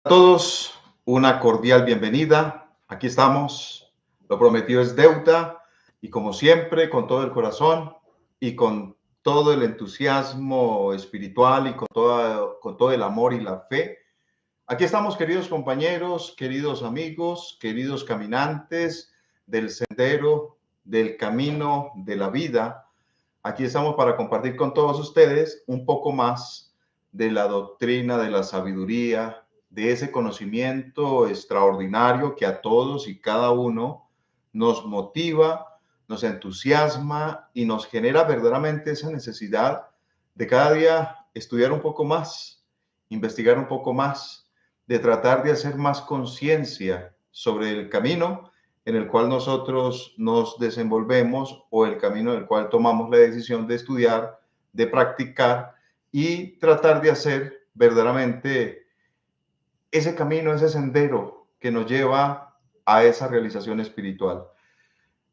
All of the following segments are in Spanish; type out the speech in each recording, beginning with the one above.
A todos, una cordial bienvenida. Aquí estamos. Lo prometido es deuda y como siempre, con todo el corazón y con todo el entusiasmo espiritual y con todo el amor y la fe. Aquí estamos, queridos compañeros, queridos amigos, queridos caminantes del sendero, del camino, de la vida. Aquí estamos para compartir con todos ustedes un poco más de la doctrina, de la sabiduría, de ese conocimiento extraordinario que a todos y cada uno nos motiva, nos entusiasma y nos genera verdaderamente esa necesidad de cada día estudiar un poco más, investigar un poco más, de tratar de hacer más conciencia sobre el camino en el cual nosotros nos desenvolvemos o el camino en el cual tomamos la decisión de estudiar, de practicar y tratar de hacer verdaderamente ese camino, ese sendero que nos lleva a esa realización espiritual.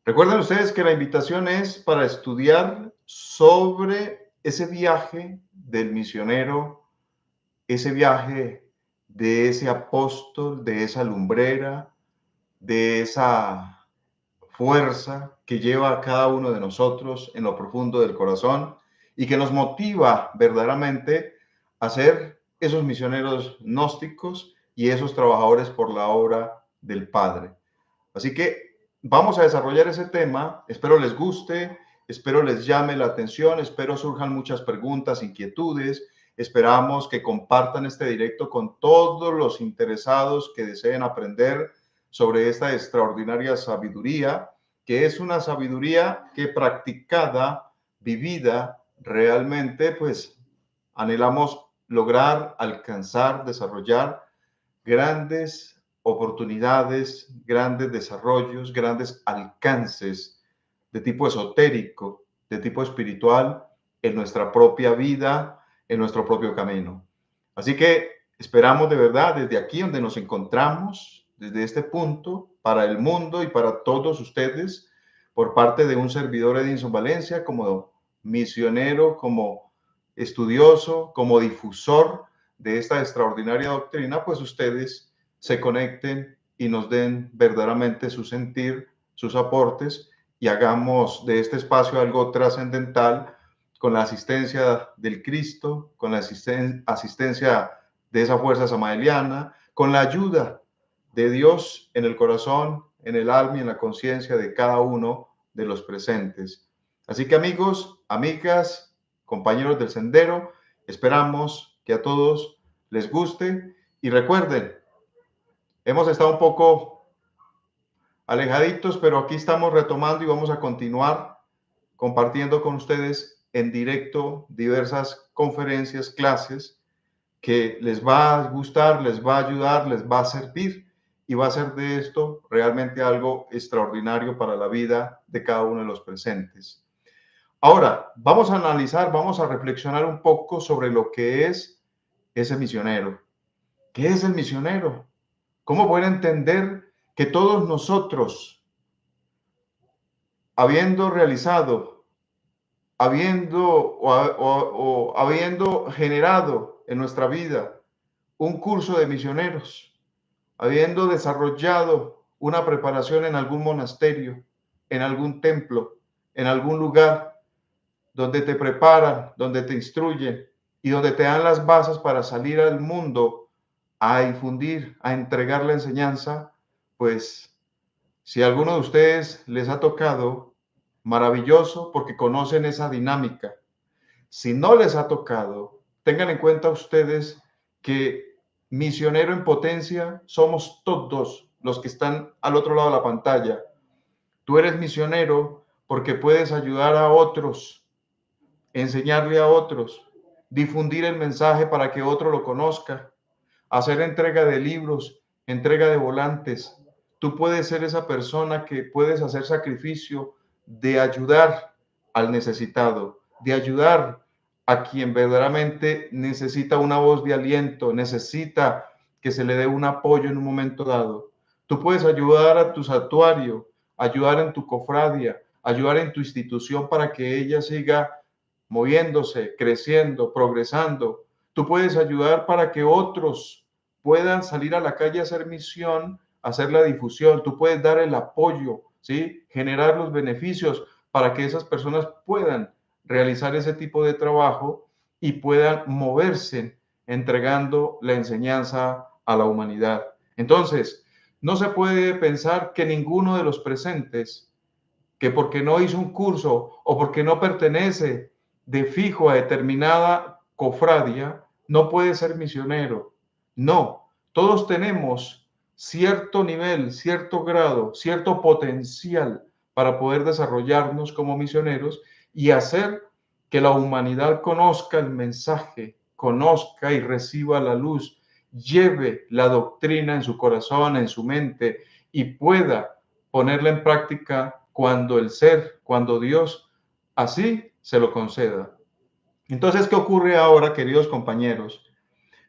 Recuerden ustedes que la invitación es para estudiar sobre ese viaje del misionero, ese viaje de ese apóstol, de esa lumbrera, de esa fuerza que lleva a cada uno de nosotros en lo profundo del corazón y que nos motiva verdaderamente a ser esos misioneros gnósticos y esos trabajadores por la obra del Padre. Así que vamos a desarrollar ese tema. Espero les guste, espero les llame la atención, espero surjan muchas preguntas, inquietudes. Esperamos que compartan este directo con todos los interesados que deseen aprender sobre esta extraordinaria sabiduría, que es una sabiduría que practicada, vivida, realmente, pues anhelamos lograr, alcanzar, desarrollar grandes oportunidades, grandes desarrollos, grandes alcances de tipo esotérico, de tipo espiritual en nuestra propia vida, en nuestro propio camino. Así que esperamos de verdad desde aquí donde nos encontramos, desde este punto, para el mundo y para todos ustedes, por parte de un servidor Edinson Valencia, como misionero, como estudioso, como difusor de esta extraordinaria doctrina, pues ustedes se conecten y nos den verdaderamente su sentir, sus aportes y hagamos de este espacio algo trascendental con la asistencia del Cristo, con la asistencia de esa fuerza samaeliana, con la ayuda de Dios en el corazón, en el alma y en la conciencia de cada uno de los presentes. Así que amigos, amigas, compañeros del sendero, esperamos que a todos les guste y recuerden, hemos estado un poco alejaditos, pero aquí estamos retomando y vamos a continuar compartiendo con ustedes en directo diversas conferencias, clases que les va a gustar, les va a ayudar, les va a servir y va a ser de esto realmente algo extraordinario para la vida de cada uno de los presentes. Ahora, vamos a analizar, vamos a reflexionar un poco sobre lo que es ese misionero. ¿Qué es el misionero? ¿Cómo poder entender que todos nosotros, habiendo realizado, habiendo generado en nuestra vida un curso de misioneros, habiendo desarrollado una preparación en algún monasterio, en algún templo, en algún lugar donde te preparan, donde te instruyen y donde te dan las bases para salir al mundo a infundir, a entregar la enseñanza, pues si a alguno de ustedes les ha tocado, maravilloso, porque conocen esa dinámica. Si no les ha tocado, tengan en cuenta ustedes que misionero en potencia somos todos los que están al otro lado de la pantalla. Tú eres misionero porque puedes ayudar a otros, enseñarle a otros, difundir el mensaje para que otro lo conozca, hacer entrega de libros, entrega de volantes. Tú puedes ser esa persona que puedes hacer sacrificio de ayudar al necesitado, de ayudar a quien verdaderamente necesita una voz de aliento, necesita que se le dé un apoyo en un momento dado. Tú puedes ayudar a tu santuario, ayudar en tu cofradia, ayudar en tu institución para que ella siga moviéndose, creciendo, progresando. Tú puedes ayudar para que otros puedan salir a la calle a hacer misión, hacer la difusión, tú puedes dar el apoyo, ¿sí? Generar los beneficios para que esas personas puedan realizar ese tipo de trabajo y puedan moverse entregando la enseñanza a la humanidad. Entonces, no se puede pensar que ninguno de los presentes, que porque no hizo un curso o porque no pertenece de fijo a determinada cofradia, no puede ser misionero. No, todos tenemos cierto nivel, cierto grado, cierto potencial para poder desarrollarnos como misioneros y hacer que la humanidad conozca el mensaje, conozca y reciba la luz, lleve la doctrina en su corazón, en su mente y pueda ponerla en práctica cuando el ser, cuando Dios así se lo conceda. Entonces, ¿qué ocurre ahora, queridos compañeros?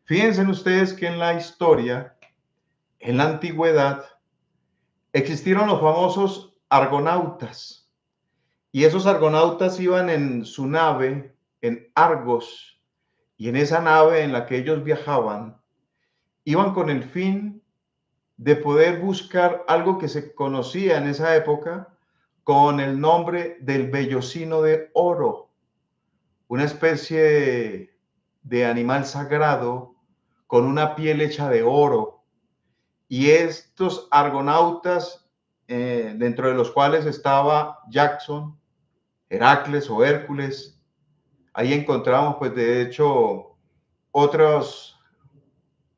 Fíjense ustedes que en la historia, en la antigüedad, existieron los famosos argonautas. Y esos argonautas iban en su nave, en Argos, y en esa nave en la que ellos viajaban, iban con el fin de poder buscar algo que se conocía en esa época con el nombre del vellocino de oro, una especie de animal sagrado con una piel hecha de oro. Y estos argonautas, dentro de los cuales estaba Jackson, Heracles o Hércules, ahí encontramos pues de hecho otros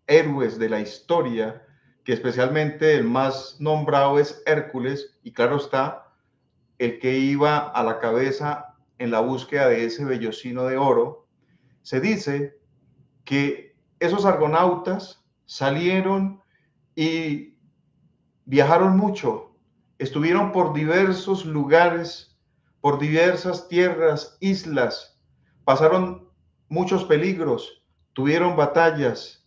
héroes de la historia, que especialmente el más nombrado es Hércules, y claro está, el que iba a la cabeza en la búsqueda de ese vellocino de oro. Se dice que esos argonautas salieron y viajaron mucho, estuvieron por diversos lugares, por diversas tierras, islas, pasaron muchos peligros, tuvieron batallas,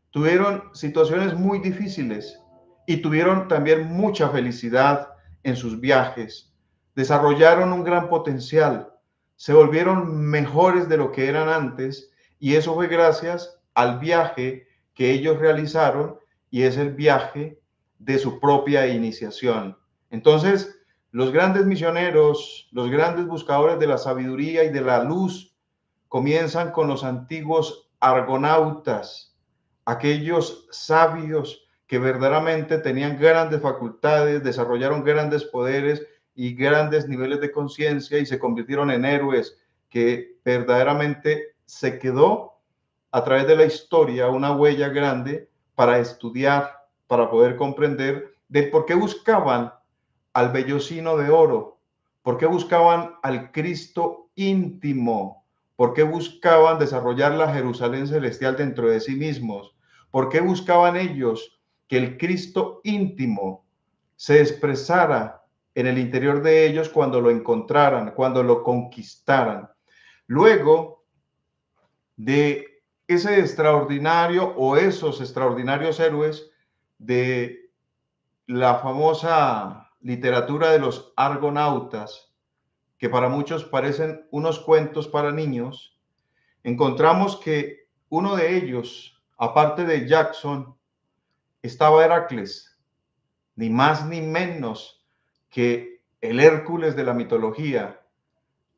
tuvieron situaciones muy difíciles y tuvieron también mucha felicidad en sus viajes. Desarrollaron un gran potencial, se volvieron mejores de lo que eran antes y eso fue gracias al viaje que ellos realizaron y es el viaje de su propia iniciación. Entonces, los grandes misioneros, los grandes buscadores de la sabiduría y de la luz comienzan con los antiguos argonautas, aquellos sabios que verdaderamente tenían grandes facultades, desarrollaron grandes poderes y grandes niveles de conciencia y se convirtieron en héroes que verdaderamente se quedó a través de la historia una huella grande para estudiar, para poder comprender de por qué buscaban al vellocino de oro, por qué buscaban al Cristo íntimo, por qué buscaban desarrollar la Jerusalén celestial dentro de sí mismos, por qué buscaban ellos que el Cristo íntimo se expresara en el interior de ellos cuando lo encontraran, cuando lo conquistaran. Luego de ese extraordinario o esos extraordinarios héroes de la famosa literatura de los argonautas, que para muchos parecen unos cuentos para niños, encontramos que uno de ellos, aparte de Jackson, estaba Heracles, ni más ni menos que el Hércules de la mitología,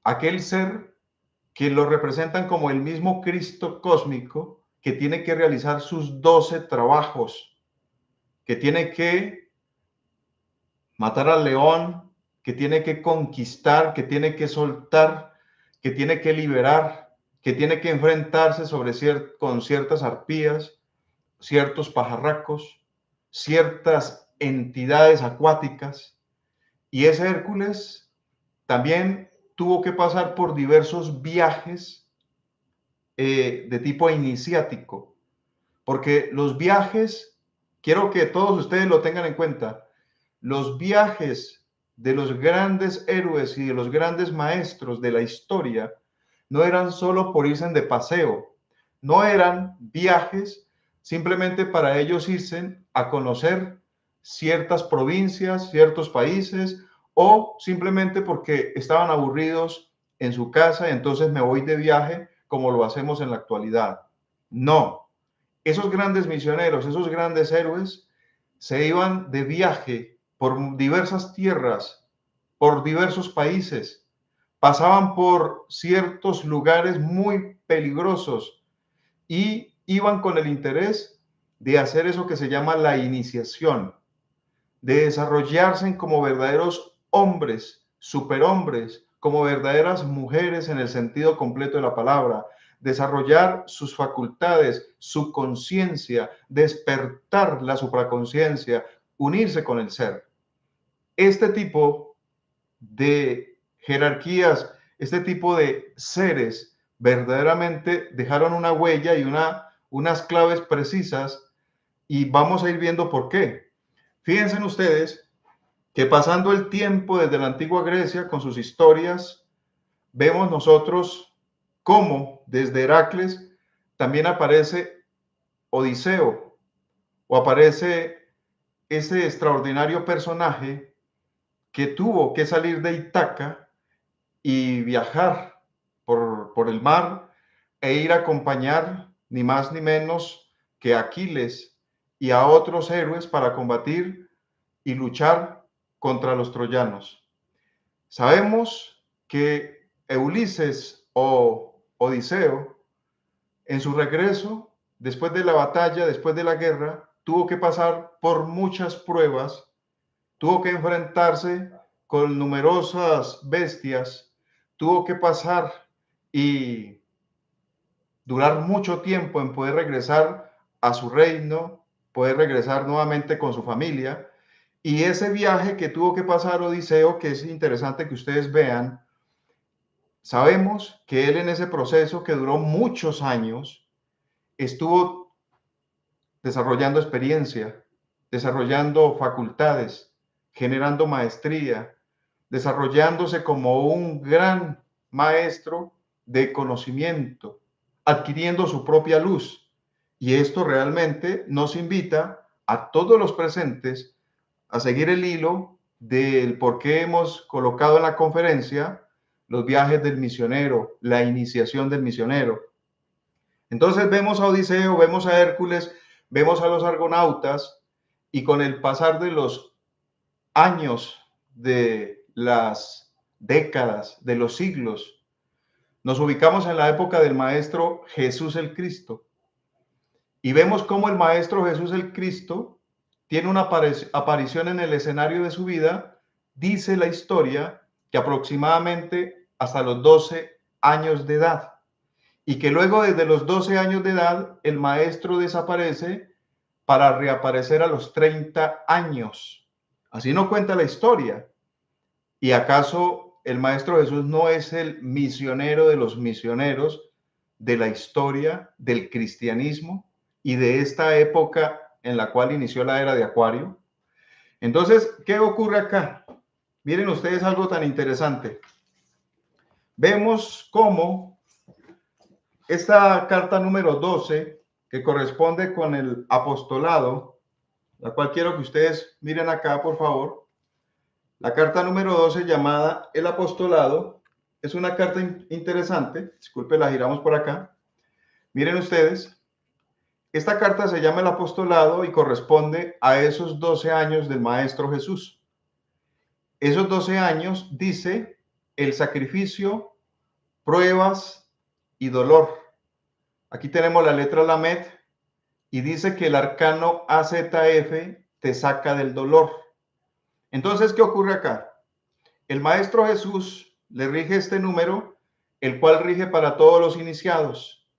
aquel ser que lo representan como el mismo Cristo cósmico que tiene que realizar sus 12 trabajos, que tiene que matar al león, que tiene que conquistar, que tiene que soltar, que tiene que liberar, que tiene que enfrentarse con ciertas arpías, ciertos pajarracos, ciertas entidades acuáticas. Y ese Hércules también tuvo que pasar por diversos viajes de tipo iniciático, porque los viajes, quiero que todos ustedes lo tengan en cuenta, los viajes de los grandes héroes y de los grandes maestros de la historia no eran solo por irse de paseo, no eran viajes simplemente para ellos irse a conocer ciertas provincias, ciertos países, o simplemente porque estaban aburridos en su casa y entonces me voy de viaje como lo hacemos en la actualidad. No, esos grandes misioneros, esos grandes héroes, se iban de viaje por diversas tierras, por diversos países, pasaban por ciertos lugares muy peligrosos y iban con el interés de hacer eso que se llama la iniciación, de desarrollarse como verdaderos hombres, superhombres, como verdaderas mujeres en el sentido completo de la palabra, desarrollar sus facultades, su conciencia, despertar la supraconciencia, unirse con el ser. Este tipo de jerarquías, este tipo de seres verdaderamente dejaron una huella y unas claves precisas y vamos a ir viendo por qué. Fíjense ustedes que pasando el tiempo desde la antigua Grecia con sus historias, vemos nosotros cómo desde Heracles también aparece Odiseo o aparece ese extraordinario personaje que tuvo que salir de Ítaca y viajar por el mar e ir a acompañar ni más ni menos que a Aquiles y a otros héroes para combatir y luchar contra los troyanos. Sabemos que Ulises o Odiseo, en su regreso, después de la batalla, después de la guerra, tuvo que pasar por muchas pruebas, tuvo que enfrentarse con numerosas bestias, tuvo que pasar y durar mucho tiempo en poder regresar a su reino, poder regresar nuevamente con su familia. Y ese viaje que tuvo que pasar Odiseo, que es interesante que ustedes vean, sabemos que él en ese proceso que duró muchos años, estuvo desarrollando experiencia, desarrollando facultades, generando maestría, desarrollándose como un gran maestro de conocimiento, adquiriendo su propia luz. Y esto realmente nos invita a todos los presentes a seguir el hilo del por qué hemos colocado en la conferencia los viajes del misionero, la iniciación del misionero. Entonces vemos a Odiseo, vemos a Hércules, vemos a los argonautas y con el pasar de los años, de las décadas, de los siglos, nos ubicamos en la época del Maestro Jesús el Cristo y vemos cómo el Maestro Jesús el Cristo tiene una aparición en el escenario de su vida, dice la historia que aproximadamente hasta los 12 años de edad y que luego desde los 12 años de edad el maestro desaparece para reaparecer a los 30 años. Así no cuenta la historia. ¿Y acaso el Maestro Jesús no es el misionero de los misioneros de la historia del cristianismo y de esta época en la cual inició la era de Acuario? Entonces, ¿qué ocurre acá? Miren ustedes algo tan interesante. Vemos cómo esta carta número 12, que corresponde con el apostolado, la cual quiero que ustedes miren acá, por favor. La carta número 12 llamada El Apostolado es una carta interesante. Disculpe, la giramos por acá. Miren ustedes, esta carta se llama El Apostolado y corresponde a esos 12 años del Maestro Jesús. Esos 12 años dice el sacrificio, pruebas y dolor. Aquí tenemos la letra Lamed y dice que el arcano AZF te saca del dolor. Entonces, ¿qué ocurre acá? El Maestro Jesús le rige este número, el cual rige para todos los iniciados.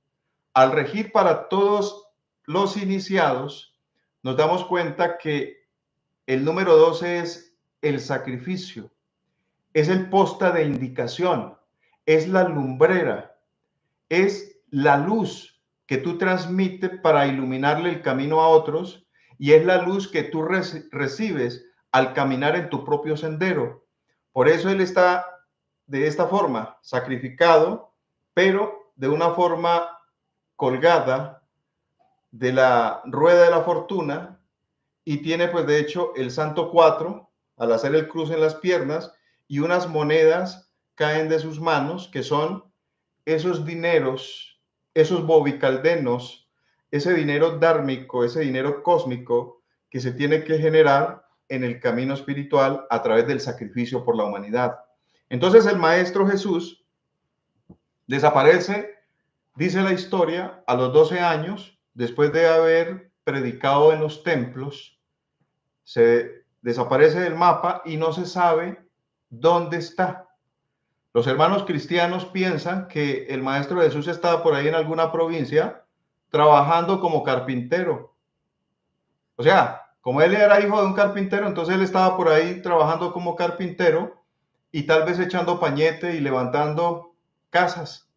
Al regir para todos los iniciados, nos damos cuenta que el número 12 es el sacrificio, es el posta de indicación, es la lumbrera, es la luz que tú transmites para iluminarle el camino a otros y es la luz que tú recibes al caminar en tu propio sendero. Por eso Él está de esta forma, sacrificado, pero de una forma colgada de la rueda de la fortuna y tiene pues de hecho el santo 4 al hacer el cruce en las piernas y unas monedas caen de sus manos que son esos dineros, esos bobicaldenos, ese dinero dármico, ese dinero cósmico que se tiene que generar en el camino espiritual a través del sacrificio por la humanidad. Entonces el Maestro Jesús desaparece, dice la historia, a los 12 años, después de haber predicado en los templos, se desaparece del mapa y no se sabe dónde está. Los hermanos cristianos piensan que el Maestro Jesús estaba por ahí en alguna provincia trabajando como carpintero. O sea, como él era hijo de un carpintero, entonces él estaba por ahí trabajando como carpintero y tal vez echando pañete y levantando casas.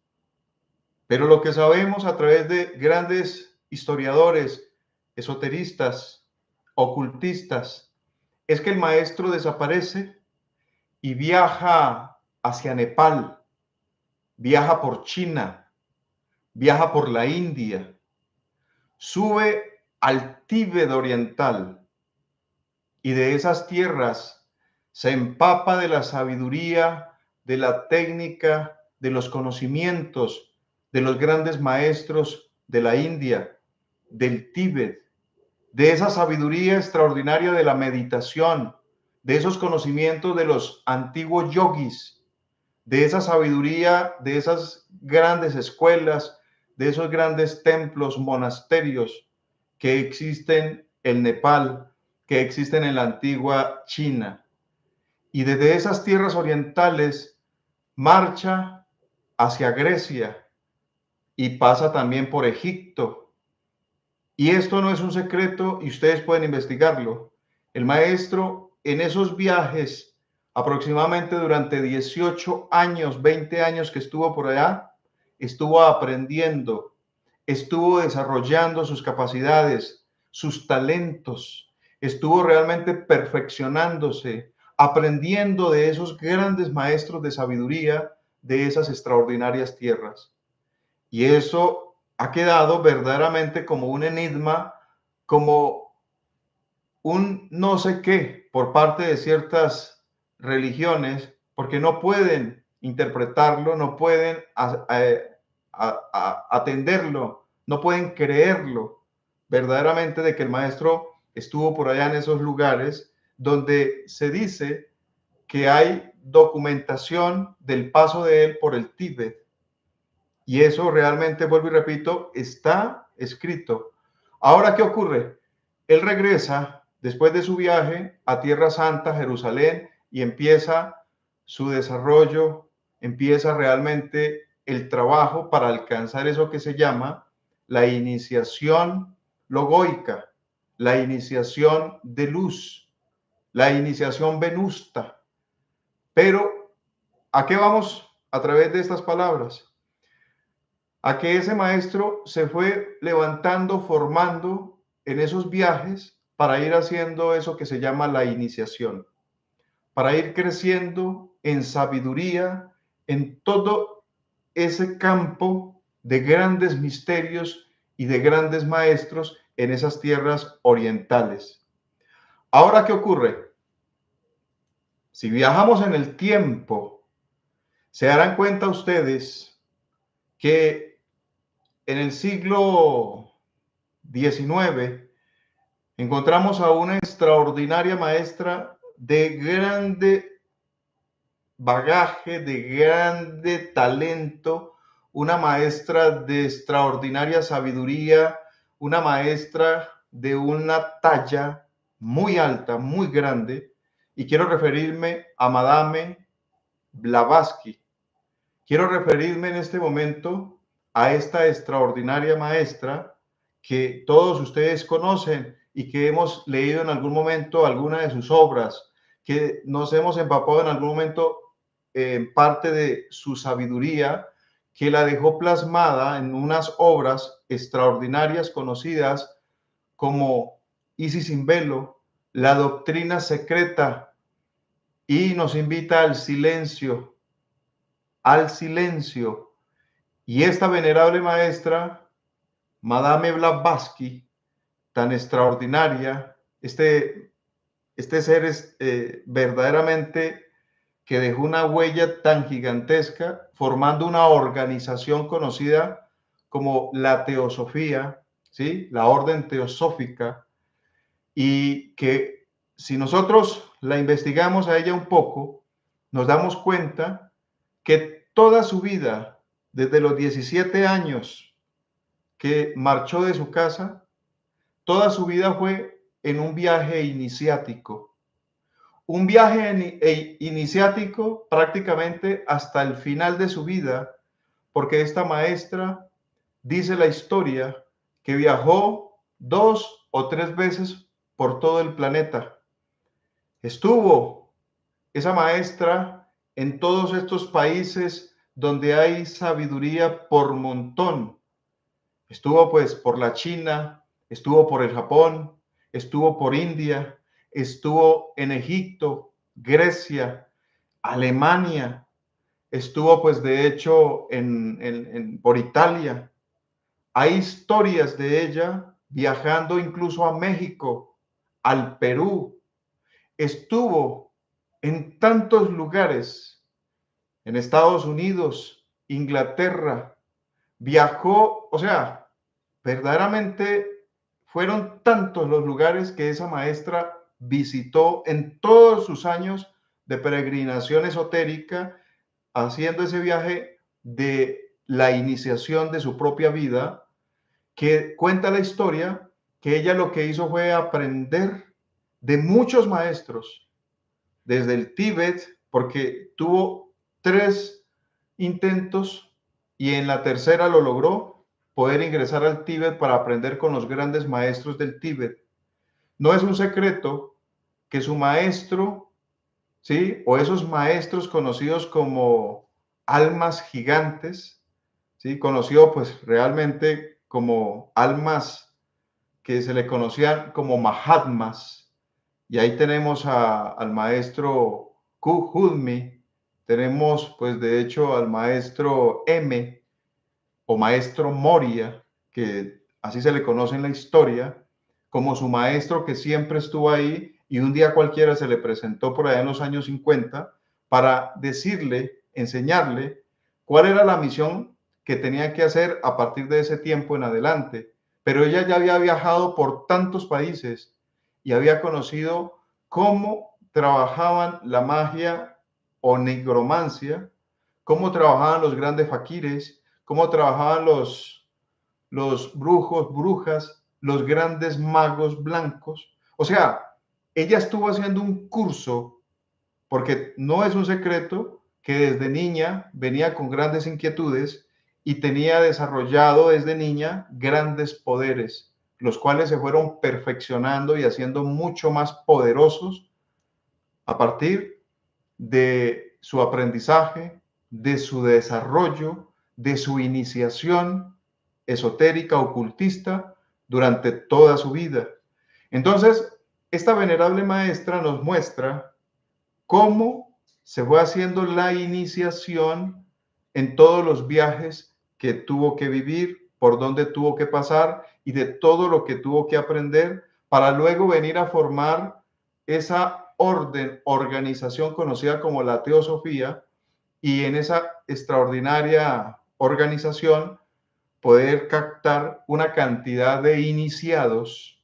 Pero lo que sabemos a través de grandes historiadores, esoteristas, ocultistas, es que el maestro desaparece y viaja hacia Nepal, viaja por China, viaja por la India, sube al Tíbet oriental y de esas tierras se empapa de la sabiduría, de la técnica, de los conocimientos de los grandes maestros de la India, del Tíbet, de esa sabiduría extraordinaria de la meditación, de esos conocimientos de los antiguos yogis, de esa sabiduría, de esas grandes escuelas, de esos grandes templos, monasterios que existen en Nepal, que existen en la antigua China. Y desde esas tierras orientales marcha hacia Grecia y pasa también por Egipto. Y esto no es un secreto y ustedes pueden investigarlo. El maestro en esos viajes, aproximadamente durante 18 años, 20 años que estuvo por allá, estuvo aprendiendo, estuvo desarrollando sus capacidades, sus talentos, estuvo realmente perfeccionándose, aprendiendo de esos grandes maestros de sabiduría de esas extraordinarias tierras. Y eso ha quedado verdaderamente como un enigma, como un no sé qué por parte de ciertas religiones, porque no pueden interpretarlo, no pueden atenderlo, no pueden creerlo verdaderamente de que el maestro estuvo por allá en esos lugares donde se dice que hay documentación del paso de él por el Tíbet. Y eso realmente, vuelvo y repito, está escrito. Ahora, ¿qué ocurre? Él regresa después de su viaje a Tierra Santa, Jerusalén, y empieza su desarrollo, empieza realmente el trabajo para alcanzar eso que se llama la iniciación logoica, la iniciación de luz, la iniciación venusta. Pero, ¿a qué vamos a través de estas palabras? A que ese maestro se fue levantando, formando en esos viajes para ir haciendo eso que se llama la iniciación, para ir creciendo en sabiduría, en todo ese campo de grandes misterios y de grandes maestros en esas tierras orientales. Ahora, ¿qué ocurre? Si viajamos en el tiempo, se darán cuenta ustedes que en el siglo XIX encontramos a una extraordinaria maestra de grande bagaje, de grande talento, una maestra de extraordinaria sabiduría, una maestra de una talla muy alta, muy grande, y quiero referirme a Madame Blavatsky. Quiero referirme en este momento a esta extraordinaria maestra que todos ustedes conocen y que hemos leído en algún momento alguna de sus obras, que nos hemos empapado en algún momento en parte de su sabiduría, que la dejó plasmada en unas obras extraordinarias conocidas como Isis sin velo, la doctrina secreta, y nos invita al silencio, al silencio. Y esta venerable maestra, Madame Blavatsky, tan extraordinaria, este ser es verdaderamente que dejó una huella tan gigantesca, formando una organización conocida como la Teosofía, ¿sí? La orden teosófica, y que si nosotros la investigamos a ella un poco, nos damos cuenta que toda su vida, desde los 17 años que marchó de su casa, toda su vida fue en un viaje iniciático. Un viaje iniciático prácticamente hasta el final de su vida, porque esta maestra dice la historia que viajó 2 o 3 veces por todo el planeta. Estuvo esa maestra en todos estos países donde hay sabiduría por montón. Estuvo pues por la China, estuvo por el Japón, estuvo por India, estuvo en Egipto, Grecia, Alemania, estuvo pues de hecho por Italia. Hay historias de ella viajando incluso a México, al Perú. Estuvo en tantos lugares, en Estados Unidos, Inglaterra, viajó, o sea, verdaderamente fueron tantos los lugares que esa maestra visitó en todos sus años de peregrinación esotérica, haciendo ese viaje de la iniciación de su propia vida, que cuenta la historia que ella lo que hizo fue aprender de muchos maestros, desde el Tíbet, porque tuvo 3 intentos y en la tercera lo logró, poder ingresar al Tíbet para aprender con los grandes maestros del Tíbet. No es un secreto que su maestro, ¿sí? O esos maestros conocidos como almas gigantes, ¿sí? Conocido pues realmente como almas que se le conocían como Mahatmas. Y ahí tenemos al maestro Kuhudmi, tenemos pues de hecho al maestro M o maestro Moria, que así se le conoce en la historia, como su maestro que siempre estuvo ahí y un día cualquiera se le presentó por allá en los años 50 para decirle, enseñarle cuál era la misión que tenía que hacer a partir de ese tiempo en adelante. Pero ella ya había viajado por tantos países y había conocido cómo trabajaban la magia o nigromancia, cómo trabajaban los grandes faquires, cómo trabajaban los brujos, brujas, los grandes magos blancos. O sea, ella estuvo haciendo un curso, porque no es un secreto que desde niña venía con grandes inquietudes y tenía desarrollado desde niña grandes poderes, los cuales se fueron perfeccionando y haciendo mucho más poderosos a partir de su aprendizaje, de su desarrollo, de su iniciación esotérica, ocultista, durante toda su vida. Entonces, esta venerable maestra nos muestra cómo se fue haciendo la iniciación en todos los viajes que tuvo que vivir, por donde tuvo que pasar y de todo lo que tuvo que aprender para luego venir a formar esa orden, organización conocida como la Teosofía, y en esa extraordinaria organización poder captar una cantidad de iniciados,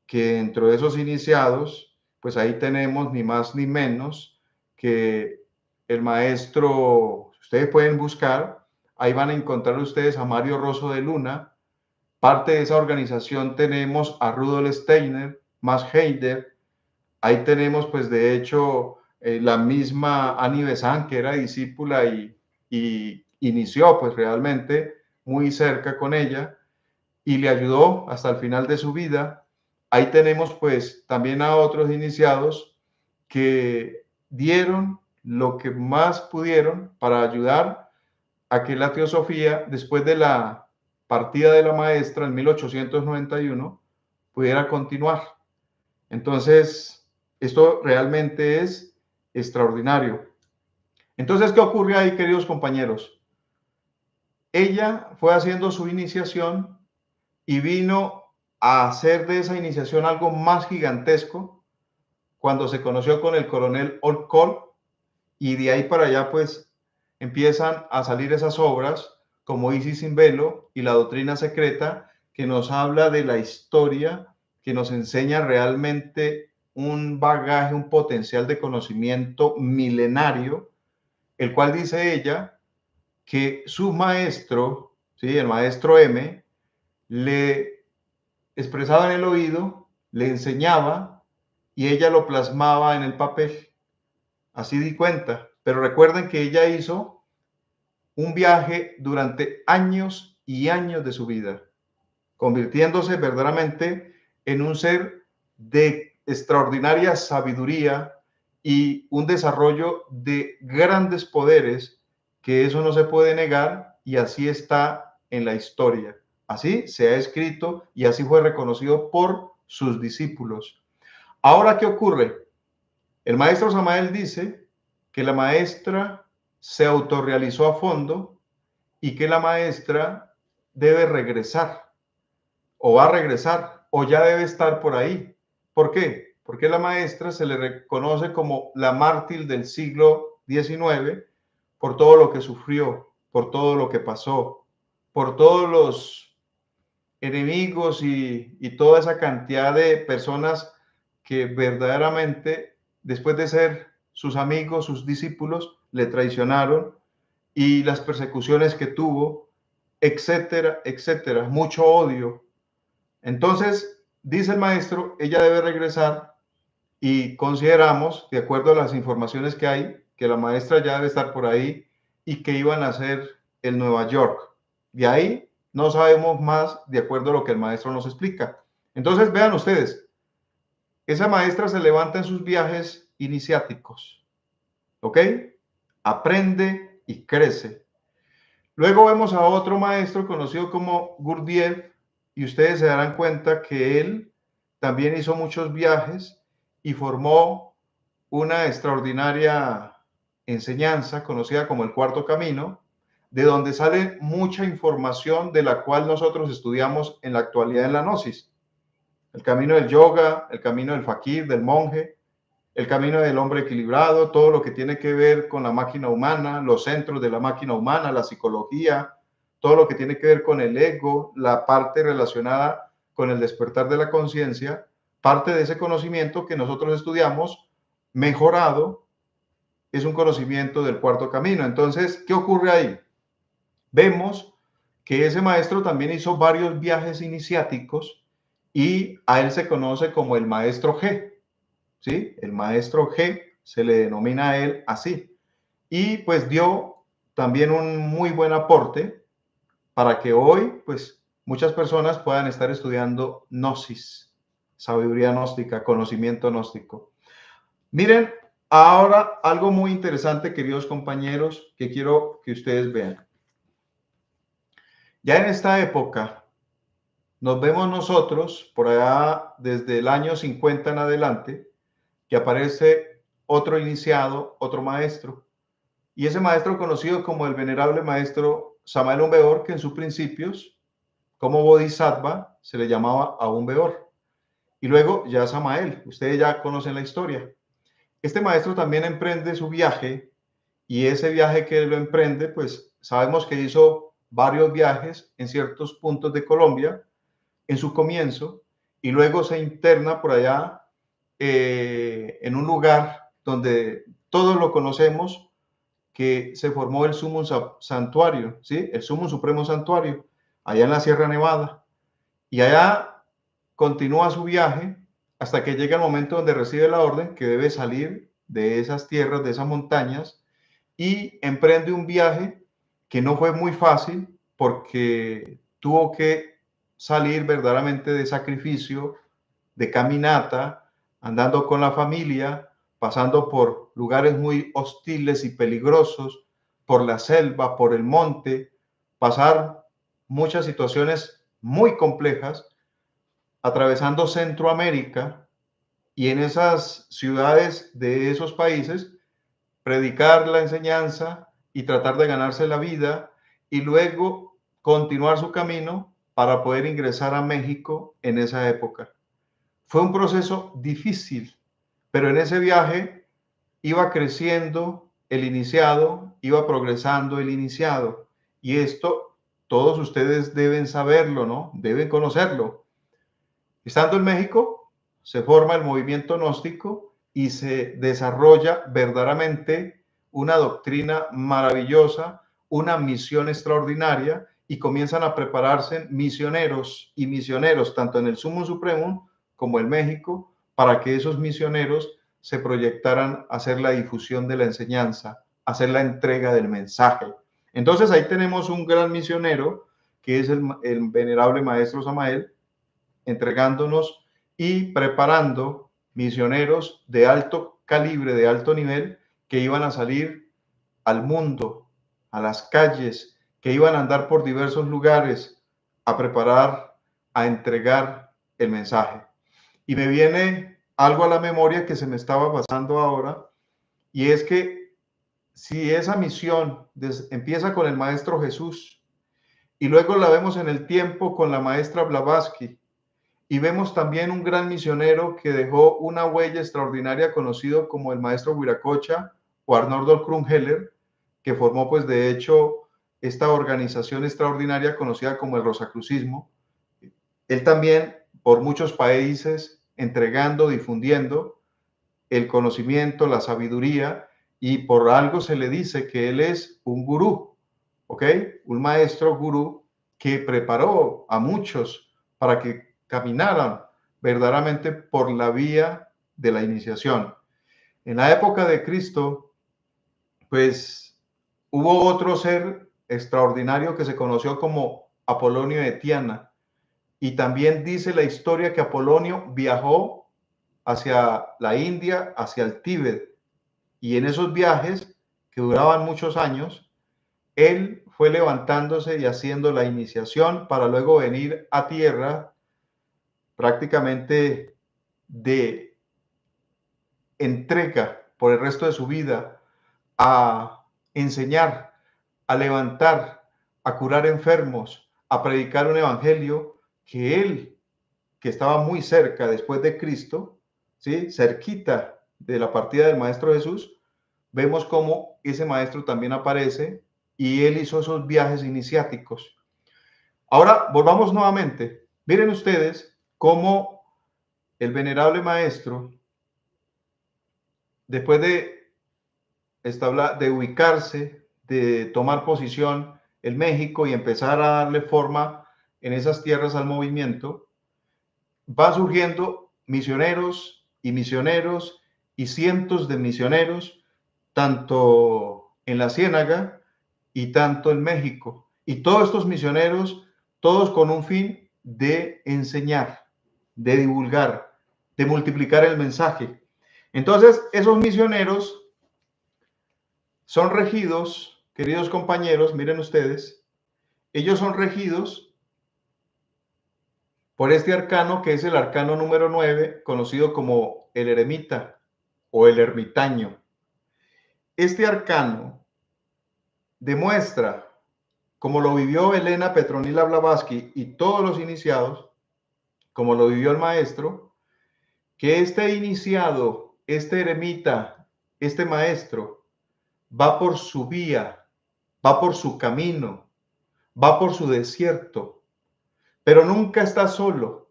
que dentro de esos iniciados, pues ahí tenemos ni más ni menos que el maestro, ustedes pueden buscar, ahí van a encontrar ustedes a Mario Rosso de Luna. Parte de esa organización tenemos a Rudolf Steiner, Max Heider. Ahí tenemos pues de hecho la misma Annie Besant, que era discípula y inició pues realmente muy cerca con ella y le ayudó hasta el final de su vida. Ahí tenemos pues también a otros iniciados que dieron lo que más pudieron para ayudar a que la teosofía, después de la partida de la maestra en 1891, pudiera continuar. Entonces, esto realmente es extraordinario. Entonces, ¿qué ocurre ahí, queridos compañeros? Ella fue haciendo su iniciación y vino a hacer de esa iniciación algo más gigantesco cuando se conoció con el coronel Olcott, y de ahí para allá pues empiezan a salir esas obras como Isis sin velo y la doctrina secreta, que nos habla de la historia, que nos enseña realmente un bagaje, un potencial de conocimiento milenario, el cual dice ella que su maestro, ¿sí? El maestro M, le expresaba en el oído, le enseñaba y ella lo plasmaba en el papel. Así di cuenta. Pero recuerden que ella hizo un viaje durante años y años de su vida, convirtiéndose verdaderamente en un ser de extraordinaria sabiduría y un desarrollo de grandes poderes, que eso no se puede negar y así está en la historia. Así se ha escrito y así fue reconocido por sus discípulos. Ahora, ¿qué ocurre? El maestro Samael dice que la maestra se autorrealizó a fondo y que la maestra debe regresar o va a regresar o ya debe estar por ahí. ¿Por qué? Porque la maestra se le reconoce como la mártir del siglo XIX por todo lo que sufrió, por todo lo que pasó, por todos los enemigos y toda esa cantidad de personas que verdaderamente, después de ser sus amigos, sus discípulos, le traicionaron y las persecuciones que tuvo, etcétera, etcétera, mucho odio. Entonces, dice el maestro, ella debe regresar y consideramos, de acuerdo a las informaciones que hay, que la maestra ya debe estar por ahí y que iban a hacer el Nueva York. De ahí no sabemos más de acuerdo a lo que el maestro nos explica. Entonces, vean ustedes, esa maestra se levanta en sus viajes iniciáticos, ¿ok? Aprende y crece. Luego vemos a otro maestro conocido como Gurdjieff y ustedes se darán cuenta que él también hizo muchos viajes y formó una extraordinaria enseñanza conocida como el Cuarto Camino, de donde sale mucha información de la cual nosotros estudiamos en la actualidad en la Gnosis. El camino del yoga, el camino del fakir, del monje, el camino del hombre equilibrado, todo lo que tiene que ver con la máquina humana, los centros de la máquina humana, la psicología, todo lo que tiene que ver con el ego, la parte relacionada con el despertar de la conciencia, parte de ese conocimiento que nosotros estudiamos, mejorado, es un conocimiento del cuarto camino. Entonces, ¿qué ocurre ahí? Vemos que ese maestro también hizo varios viajes iniciáticos y a él se conoce como el maestro G. ¿Sí? El maestro G se le denomina a él así. Y pues dio también un muy buen aporte para que hoy pues muchas personas puedan estar estudiando gnosis, sabiduría gnóstica, conocimiento gnóstico. Miren, ahora algo muy interesante, queridos compañeros, que quiero que ustedes vean. Ya en esta época nos vemos nosotros, por allá desde el año 50 en adelante, que aparece otro iniciado, otro maestro, y ese maestro conocido como el venerable maestro Samael Aun Weor, que en sus principios, como Bodhisattva, se le llamaba Aun Weor, y luego ya Samael, ustedes ya conocen la historia. Este maestro también emprende su viaje, y ese viaje que lo emprende, pues sabemos que hizo varios viajes en ciertos puntos de Colombia en su comienzo, y luego se interna por allá en un lugar donde todos lo conocemos, que se formó el Sumo Santuario, ¿sí? El Sumo Supremo Santuario, allá en la Sierra Nevada. Y allá continúa su viaje hasta que llega el momento donde recibe la orden que debe salir de esas tierras, de esas montañas, y emprende un viaje que no fue muy fácil porque tuvo que salir verdaderamente de sacrificio, de caminata, andando con la familia, pasando por lugares muy hostiles y peligrosos, por la selva, por el monte, pasar muchas situaciones muy complejas, atravesando Centroamérica y en esas ciudades de esos países, predicar la enseñanza y tratar de ganarse la vida y luego continuar su camino para poder ingresar a México en esa época. Fue un proceso difícil, pero en ese viaje iba creciendo el iniciado, iba progresando el iniciado. Y esto todos ustedes deben saberlo, ¿no? Deben conocerlo. Estando en México, se forma el movimiento gnóstico y se desarrolla verdaderamente una doctrina maravillosa, una misión extraordinaria, y comienzan a prepararse misioneros y misioneros, tanto en el Sumo Supremo como en México, para que esos misioneros se proyectaran a hacer la difusión de la enseñanza, a hacer la entrega del mensaje. Entonces ahí tenemos un gran misionero, que es el venerable maestro Samael, entregándonos y preparando misioneros de alto calibre, de alto nivel, que iban a salir al mundo, a las calles, que iban a andar por diversos lugares a preparar, a entregar el mensaje. Y me viene algo a la memoria que se me estaba pasando ahora, y es que si esa misión empieza con el Maestro Jesús, y luego la vemos en el tiempo con la maestra Blavatsky, y vemos también un gran misionero que dejó una huella extraordinaria, conocido como el maestro Huiracocha o Arnoldo Krumheller, que formó pues de hecho esta organización extraordinaria conocida como el Rosacrucismo. Él también por muchos países entregando, difundiendo el conocimiento, la sabiduría, y por algo se le dice que él es un gurú, ¿ok? Un maestro gurú que preparó a muchos para que caminaran verdaderamente por la vía de la iniciación. En la época de Cristo, pues hubo otro ser extraordinario que se conoció como Apolonio de Tiana, y también dice la historia que Apolonio viajó hacia la India, hacia el Tíbet, y en esos viajes, que duraban muchos años, él fue levantándose y haciendo la iniciación para luego venir a tierra prácticamente de entrega por el resto de su vida a enseñar, a levantar, a curar enfermos, a predicar un evangelio que él, que estaba muy cerca después de Cristo, ¿sí? Cerquita de la partida del Maestro Jesús, vemos cómo ese maestro también aparece y él hizo esos viajes iniciáticos. Ahora volvamos nuevamente. Miren ustedes cómo el venerable maestro, después de ubicarse, de tomar posición en México y empezar a darle forma en esas tierras al movimiento, va surgiendo misioneros y misioneros y cientos de misioneros, tanto en la Ciénaga y tanto en México. Y todos estos misioneros, todos con un fin de enseñar, de divulgar, de multiplicar el mensaje. Entonces, esos misioneros son regidos, queridos compañeros, miren ustedes, ellos son regidos por este arcano, que es el arcano número 9, conocido como el eremita o el ermitaño. Este arcano demuestra, como lo vivió Elena Petronila Blavatsky y todos los iniciados, como lo vivió el maestro, que este iniciado, este eremita, este maestro, va por su vía, va por su camino, va por su desierto, pero nunca está solo.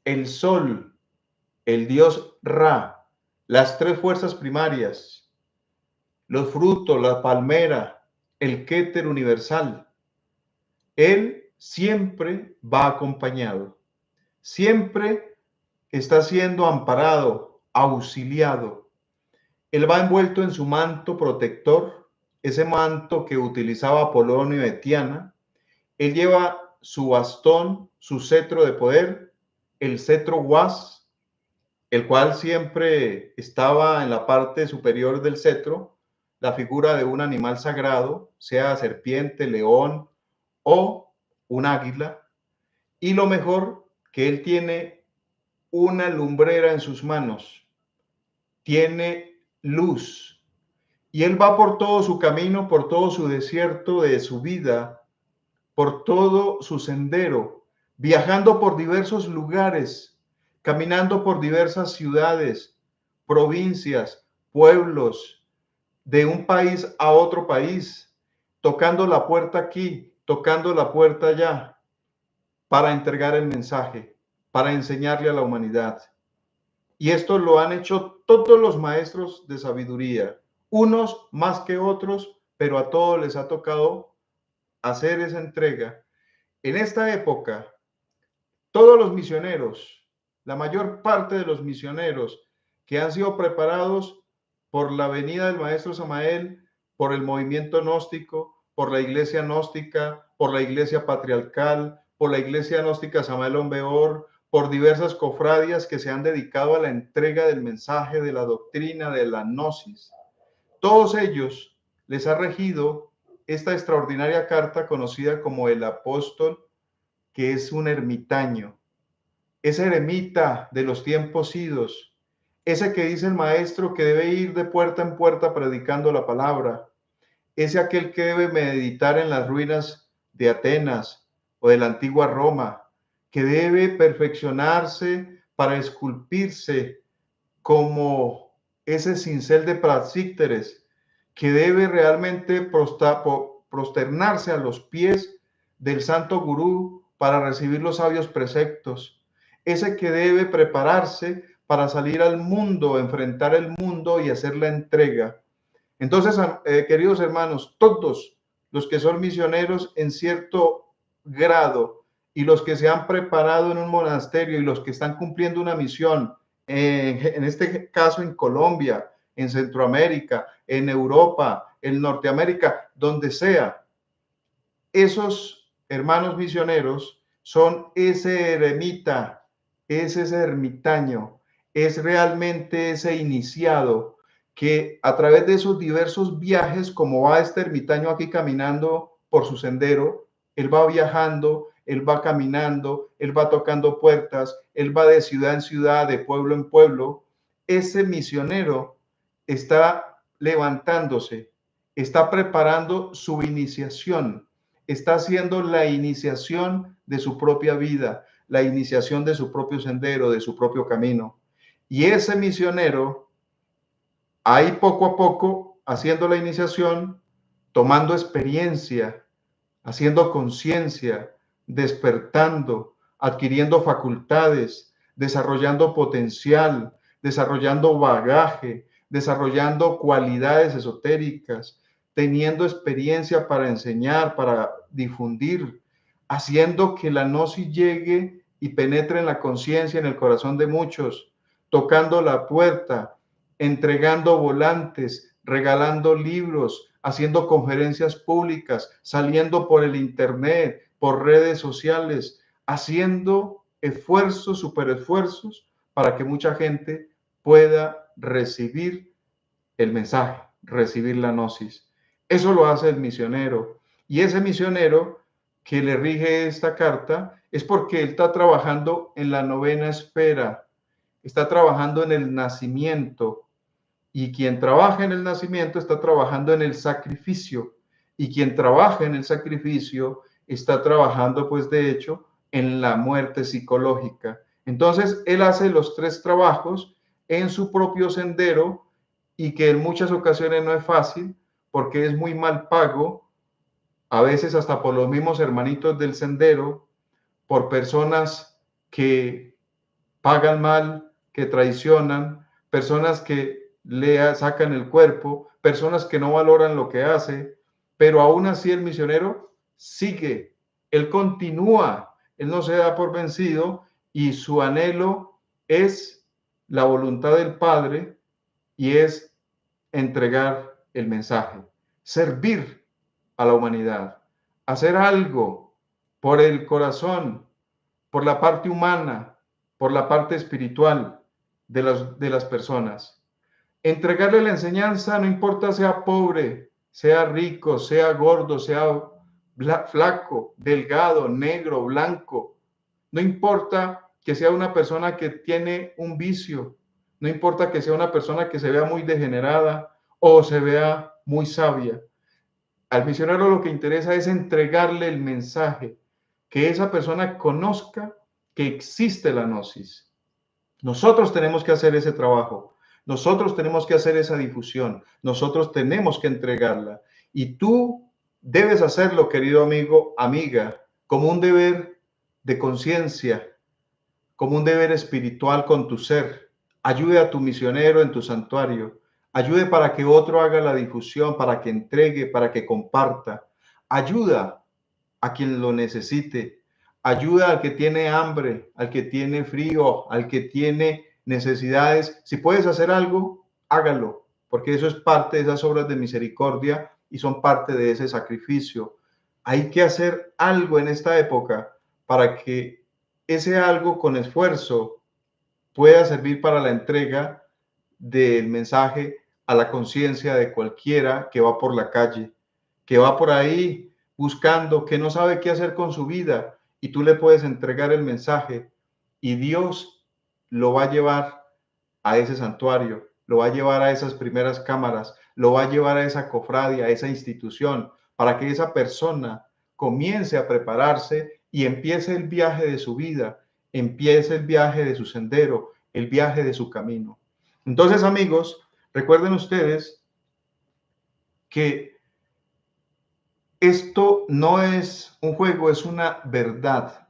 El sol, el dios Ra, las tres fuerzas primarias, los frutos, la palmera, el Keter universal, él siempre va acompañado, siempre está siendo amparado, auxiliado. Él va envuelto en su manto protector, ese manto que utilizaba Apolonio de Tiana. Él lleva su bastón, su cetro de poder, el cetro Huas, el cual siempre estaba en la parte superior del cetro, la figura de un animal sagrado, sea serpiente, león o un águila. Y lo mejor, que él tiene una lumbrera en sus manos, tiene luz, y él va por todo su camino, por todo su desierto de su vida, por todo su sendero, viajando por diversos lugares, caminando por diversas ciudades, provincias, pueblos, de un país a otro país, tocando la puerta aquí, tocando la puerta ya para entregar el mensaje, para enseñarle a la humanidad. Y esto lo han hecho todos los maestros de sabiduría, unos más que otros, pero a todos les ha tocado hacer esa entrega. En esta época, todos los misioneros, la mayor parte de los misioneros que han sido preparados por la venida del maestro Samael, por el movimiento gnóstico, por la iglesia gnóstica, por la iglesia patriarcal, por la iglesia gnóstica Samael Onbeor, por diversas cofradías que se han dedicado a la entrega del mensaje, de la doctrina, de la gnosis. Todos ellos les ha regido esta extraordinaria carta conocida como el apóstol, que es un ermitaño, ese eremita de los tiempos idos, ese que dice el maestro que debe ir de puerta en puerta predicando la palabra, ese aquel que debe meditar en las ruinas de Atenas o de la antigua Roma, que debe perfeccionarse para esculpirse como ese cincel de Praxíteres, que debe realmente prosternarse a los pies del santo gurú para recibir los sabios preceptos, ese que debe prepararse para salir al mundo, enfrentar el mundo y hacer la entrega. Entonces, queridos hermanos, todos los que son misioneros en cierto grado y los que se han preparado en un monasterio y los que están cumpliendo una misión, en este caso en Colombia, en Centroamérica, en Europa, en Norteamérica, donde sea, esos hermanos misioneros son ese eremita, es ese ermitaño, es realmente ese iniciado que a través de esos diversos viajes, como va este ermitaño aquí caminando por su sendero, él va viajando, él va caminando, él va tocando puertas, él va de ciudad en ciudad, de pueblo en pueblo. Ese misionero está levantándose, está preparando su iniciación, está haciendo la iniciación de su propia vida, la iniciación de su propio sendero, de su propio camino. Y ese misionero, ahí poco a poco, haciendo la iniciación, tomando experiencia, haciendo conciencia, despertando, adquiriendo facultades, desarrollando potencial, desarrollando bagaje, desarrollando cualidades esotéricas, teniendo experiencia para enseñar, para difundir, haciendo que la gnosis llegue y penetre en la conciencia, en el corazón de muchos, tocando la puerta, entregando volantes, regalando libros, haciendo conferencias públicas, saliendo por el internet, por redes sociales, haciendo esfuerzos, superesfuerzos para que mucha gente pueda recibir el mensaje, recibir la gnosis. Eso lo hace el misionero. Y ese misionero que le rige esta carta es porque él está trabajando en la novena esfera, está trabajando en el nacimiento. Y quien trabaja en el nacimiento está trabajando en el sacrificio. Y quien trabaja en el sacrificio está trabajando, pues de hecho, en la muerte psicológica. Entonces, él hace los tres trabajos en su propio sendero y que en muchas ocasiones no es fácil porque es muy mal pago, a veces hasta por los mismos hermanitos del sendero, por personas que pagan mal, que traicionan, personas que le sacan el cuerpo, personas que no valoran lo que hace, pero aún así el misionero sigue, él continúa, él no se da por vencido y su anhelo es la voluntad del Padre y es entregar el mensaje, servir a la humanidad, hacer algo por el corazón, por la parte humana, por la parte espiritual de las personas. Entregarle la enseñanza, no importa sea pobre, sea rico, sea gordo, sea flaco, delgado, negro, blanco. No importa que sea una persona que tiene un vicio, no importa que sea una persona que se vea muy degenerada o se vea muy sabia. Al misionero lo que interesa es entregarle el mensaje, que esa persona conozca que existe la gnosis. Nosotros tenemos que hacer ese trabajo, nosotros tenemos que hacer esa difusión, nosotros tenemos que entregarla. Y tú Debes hacerlo, querido amigo, amiga, como un deber de conciencia, como un deber espiritual con tu ser. Ayude a tu misionero en tu santuario. Ayude para que otro haga la difusión, para que entregue, para que comparta. Ayuda a quien lo necesite. Ayuda al que tiene hambre, al que tiene frío, al que tiene necesidades. Si puedes hacer algo, hágalo, porque eso es parte de esas obras de misericordia y son parte de ese sacrificio. Hay que hacer algo en esta época para que ese algo con esfuerzo pueda servir para la entrega del mensaje a la conciencia de cualquiera que va por la calle, que va por ahí buscando, que no sabe qué hacer con su vida, y tú le puedes entregar el mensaje y Dios lo va a llevar a ese santuario, lo va a llevar a esas primeras cámaras, lo va a llevar a esa cofradia, a esa institución, para que esa persona comience a prepararse y empiece el viaje de su vida, empiece el viaje de su sendero, el viaje de su camino. Entonces, amigos, recuerden ustedes que esto no es un juego, es una verdad.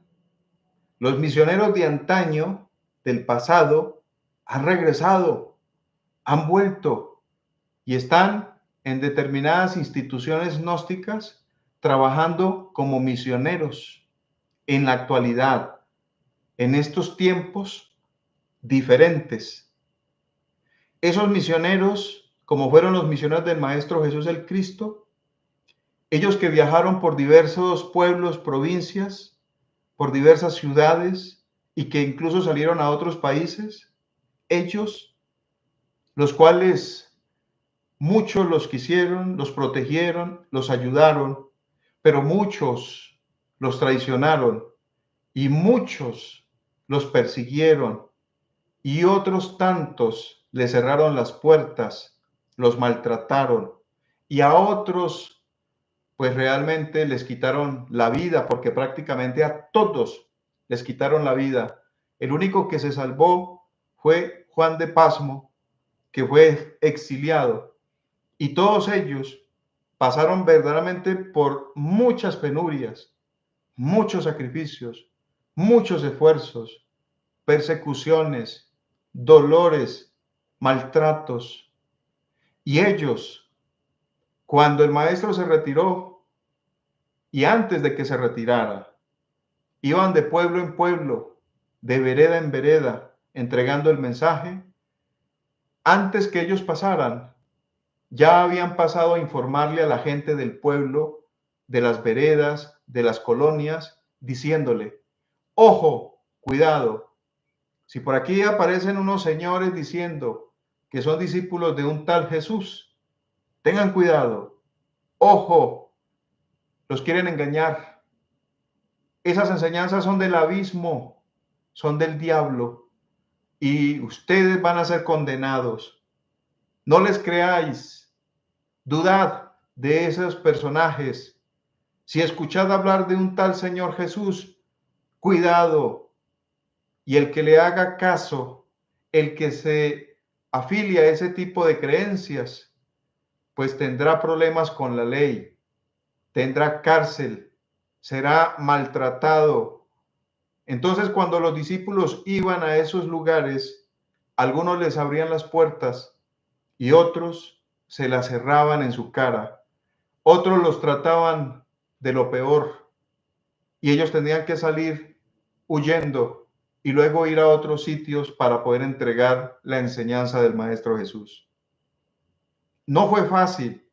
Los misioneros de antaño, del pasado, han regresado, han vuelto y están en determinadas instituciones gnósticas trabajando como misioneros en la actualidad, en estos tiempos diferentes. Esos misioneros, como fueron los misioneros del Maestro Jesús el Cristo, ellos que viajaron por diversos pueblos, provincias, por diversas ciudades y que incluso salieron a otros países, ellos, los cuales muchos los quisieron, los protegieron, los ayudaron, pero muchos los traicionaron y muchos los persiguieron y otros tantos les cerraron las puertas, los maltrataron y a otros pues realmente les quitaron la vida, porque prácticamente a todos les quitaron la vida. El único que se salvó fue Juan de Pasmo, que fue exiliado, y todos ellos pasaron verdaderamente por muchas penurias, muchos sacrificios, muchos esfuerzos, persecuciones, dolores, maltratos. Y ellos, cuando el maestro se retiró y antes de que se retirara, iban de pueblo en pueblo, de vereda en vereda, entregando el mensaje. Antes que ellos pasaran, ya habían pasado a informarle a la gente del pueblo, de las veredas, de las colonias, diciéndole: ojo, cuidado, si por aquí aparecen unos señores diciendo que son discípulos de un tal Jesús, tengan cuidado, ojo, los quieren engañar. Esas enseñanzas son del abismo, son del diablo, y ustedes van a ser condenados. No les creáis, dudad de esos personajes. Si escuchad hablar de un tal Señor Jesús, cuidado. Y el que le haga caso, el que se afilia a ese tipo de creencias, pues tendrá problemas con la ley, tendrá cárcel, será maltratado. Entonces, cuando los discípulos iban a esos lugares, algunos les abrían las puertas y otros se las cerraban en su cara. Otros los trataban de lo peor y ellos tenían que salir huyendo y luego ir a otros sitios para poder entregar la enseñanza del Maestro Jesús. No fue fácil.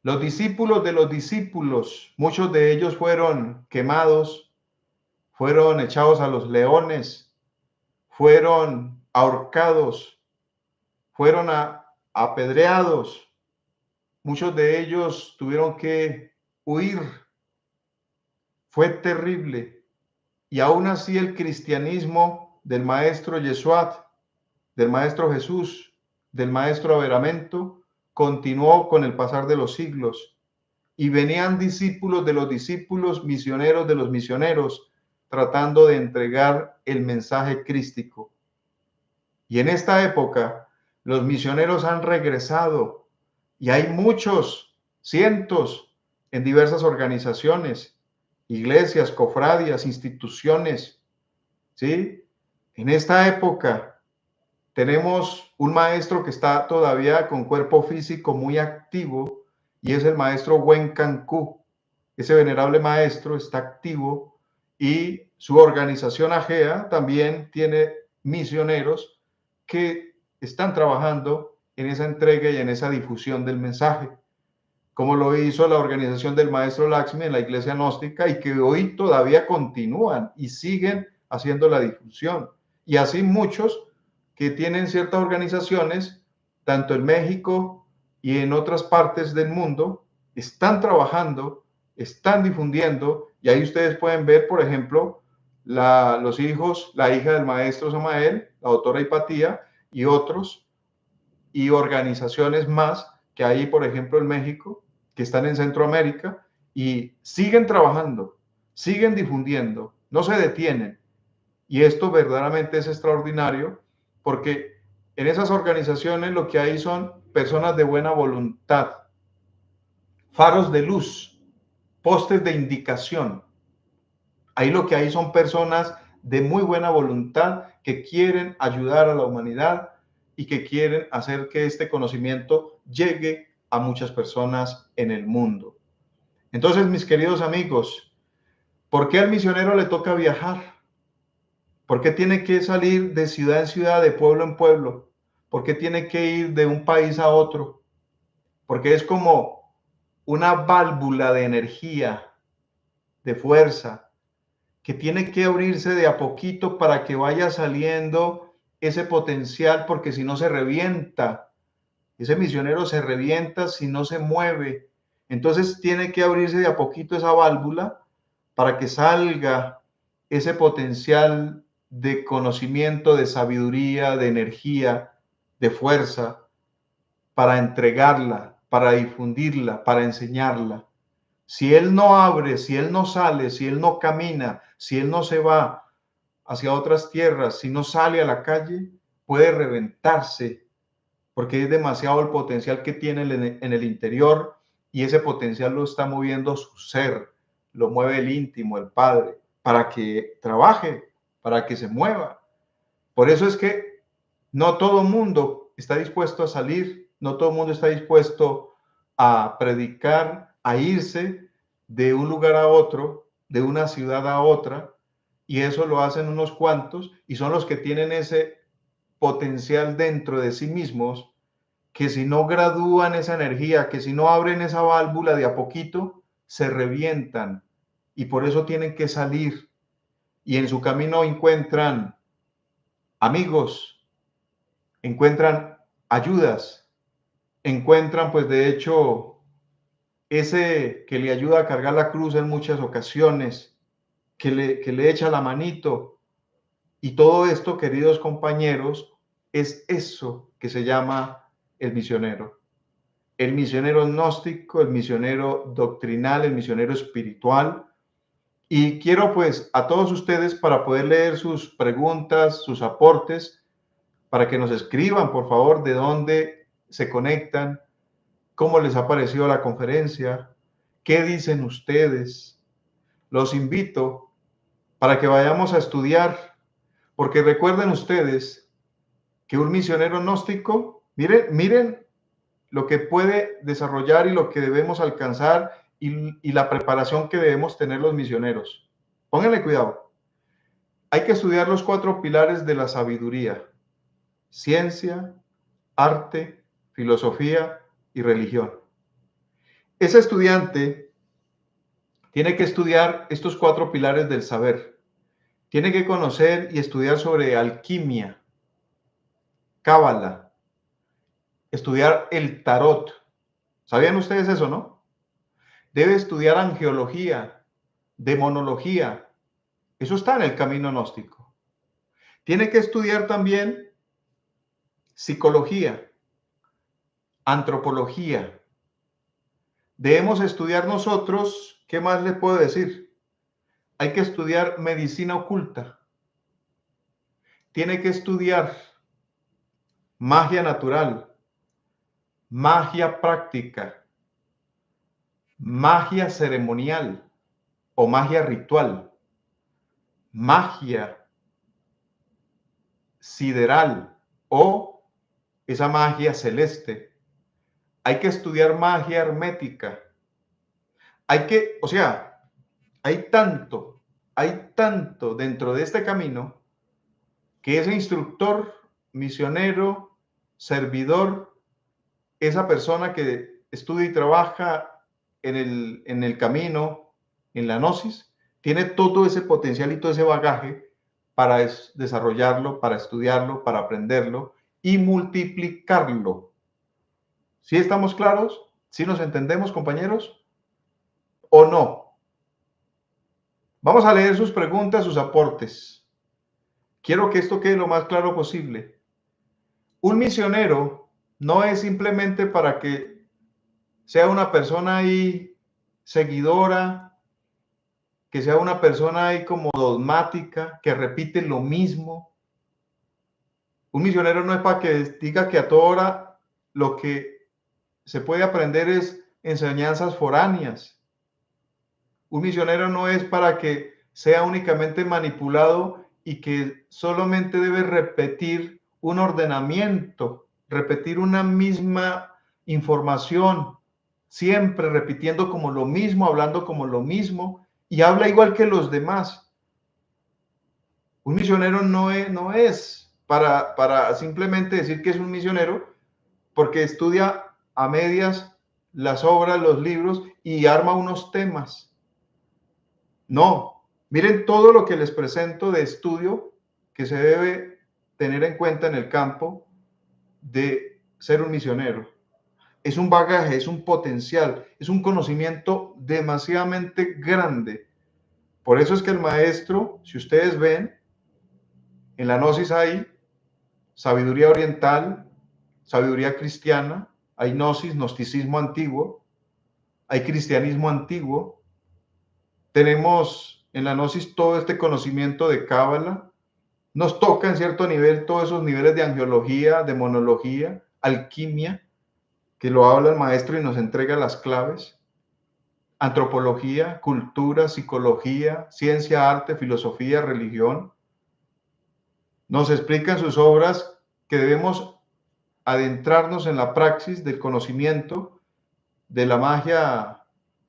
Los discípulos de los discípulos, muchos de ellos fueron quemados, fueron echados a los leones, fueron ahorcados, fueron apedreados. Muchos de ellos tuvieron que huir. Fue terrible. Y aún así el cristianismo del maestro Yesuat, del maestro Jesús, del maestro Averamento, continuó con el pasar de los siglos. Y venían discípulos de los discípulos, misioneros de los misioneros, tratando de entregar el mensaje crístico. Y en esta época, los misioneros han regresado y hay muchos, cientos en diversas organizaciones, iglesias, cofradias, instituciones, ¿sí? En esta época tenemos un maestro que está todavía con cuerpo físico muy activo y es el maestro Wen Cancú. Ese venerable maestro está activo y su organización AGEA también tiene misioneros que están trabajando en esa entrega y en esa difusión del mensaje, como lo hizo la organización del maestro Laxmi en la iglesia gnóstica y que hoy todavía continúan y siguen haciendo la difusión. Y así muchos que tienen ciertas organizaciones, tanto en México y en otras partes del mundo, están trabajando, están difundiendo, y ahí ustedes pueden ver, por ejemplo, los hijos, la hija del maestro Samael, la doctora Hipatía, y otros, y organizaciones más que hay, por ejemplo, en México, que están en Centroamérica, y siguen trabajando, siguen difundiendo, no se detienen. Y esto verdaderamente es extraordinario porque en esas organizaciones lo que hay son personas de buena voluntad, faros de luz, postes de indicación. Ahí lo que hay son personas de muy buena voluntad que quieren ayudar a la humanidad y que quieren hacer que este conocimiento llegue a muchas personas en el mundo. Entonces, mis queridos amigos, ¿por qué al misionero le toca viajar? ¿Por qué tiene que salir de ciudad en ciudad, de pueblo en pueblo? ¿Por qué tiene que ir de un país a otro? Porque es como una válvula de energía, de fuerza, que tiene que abrirse de a poquito para que vaya saliendo ese potencial, porque si no se revienta, ese misionero se revienta si no se mueve. Entonces tiene que abrirse de a poquito esa válvula para que salga ese potencial de conocimiento, de sabiduría, de energía, de fuerza, para entregarla, para difundirla, para enseñarla. Si él no abre, si él no sale, si él no camina, si él no se va hacia otras tierras, si no sale a la calle, puede reventarse, porque es demasiado el potencial que tiene en el interior y ese potencial lo está moviendo su ser, lo mueve el íntimo, el Padre, para que trabaje, para que se mueva. Por eso es que no todo el mundo está dispuesto a salir, no todo el mundo está dispuesto a predicar, a irse de un lugar a otro, de una ciudad a otra, y eso lo hacen unos cuantos y son los que tienen ese potencial dentro de sí mismos, que si no gradúan esa energía, que si no abren esa válvula de a poquito, se revientan y por eso tienen que salir y en su camino encuentran amigos, encuentran ayudas, encuentran pues de hecho ese que le ayuda a cargar la cruz en muchas ocasiones, que le echa la manito. Y todo esto, queridos compañeros, es eso que se llama el misionero. El misionero gnóstico, el misionero doctrinal, el misionero espiritual. Y quiero pues a todos ustedes para poder leer sus preguntas, sus aportes, para que nos escriban, por favor, de dónde se conectan, cómo les ha parecido la conferencia, qué dicen ustedes. Los invito para que vayamos a estudiar, porque recuerden ustedes que un misionero gnóstico, miren lo que puede desarrollar y lo que debemos alcanzar y la preparación que debemos tener los misioneros. Pónganle cuidado. Hay que estudiar los 4 pilares de la sabiduría: ciencia, arte, filosofía y religión. Ese estudiante tiene que estudiar estos 4 pilares del saber. Tiene que conocer y estudiar sobre alquimia, cábala, estudiar el tarot. ¿Sabían ustedes eso, no? Debe estudiar angeología, demonología. Eso está en el camino gnóstico. Tiene que estudiar también psicología, antropología. Debemos estudiar nosotros, ¿qué más les puedo decir? Hay que estudiar medicina oculta. Tiene que estudiar magia natural, magia práctica, magia ceremonial o magia ritual, magia sideral o esa magia celeste. Hay que estudiar magia hermética. O sea, hay tanto dentro de este camino que ese instructor, misionero, servidor, esa persona que estudia y trabaja en el camino, en la gnosis, tiene todo ese potencial y todo ese bagaje para desarrollarlo, para estudiarlo, para aprenderlo y multiplicarlo. ¿Sí estamos claros? ¿Sí nos entendemos, compañeros? ¿O no? Vamos a leer sus preguntas, sus aportes. Quiero que esto quede lo más claro posible. Un misionero no es simplemente para que sea una persona ahí seguidora, que sea una persona ahí como dogmática, que repite lo mismo. Un misionero no es para que diga que a toda hora lo que se puede aprender es enseñanzas foráneas. Un misionero no es para que sea únicamente manipulado y que solamente debe repetir un ordenamiento, repetir una misma información, siempre repitiendo como lo mismo, hablando como lo mismo, y habla igual que los demás. Un misionero no es para simplemente decir que es un misionero, porque estudia a medias las obras, los libros y arma unos temas. No, miren todo lo que les presento de estudio que se debe tener en cuenta en el campo de ser un misionero. Es un bagaje, es un potencial, es un conocimiento demasiadamente grande. Por eso es que el maestro, si ustedes ven, en la gnosis hay sabiduría oriental, sabiduría cristiana, hay gnosis, gnosticismo antiguo, hay cristianismo antiguo, tenemos en la gnosis todo este conocimiento de cábala, nos toca en cierto nivel todos esos niveles de angiología, demonología, alquimia, que lo habla el maestro y nos entrega las claves, antropología, cultura, psicología, ciencia, arte, filosofía, religión. Nos explica en sus obras que debemos adentrarnos en la praxis del conocimiento de la magia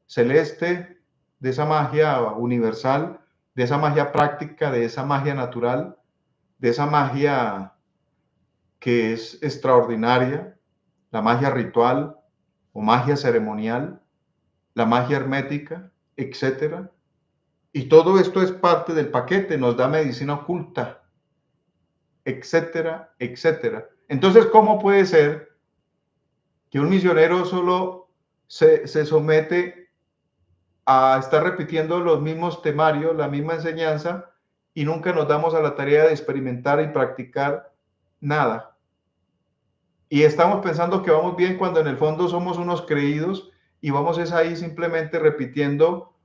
celeste, de esa magia universal, de esa magia práctica, de esa magia natural, de esa magia que es extraordinaria, la magia ritual o magia ceremonial, la magia hermética, etcétera. Y todo esto es parte del paquete, nos da medicina oculta, etcétera, etcétera. Entonces, ¿cómo puede ser que un misionero solo se somete a estar repitiendo los mismos temarios, la misma enseñanza, y nunca nos damos a la tarea de experimentar y practicar nada? Y estamos pensando que vamos bien cuando en el fondo somos unos creídos y vamos es ahí simplemente repitiendo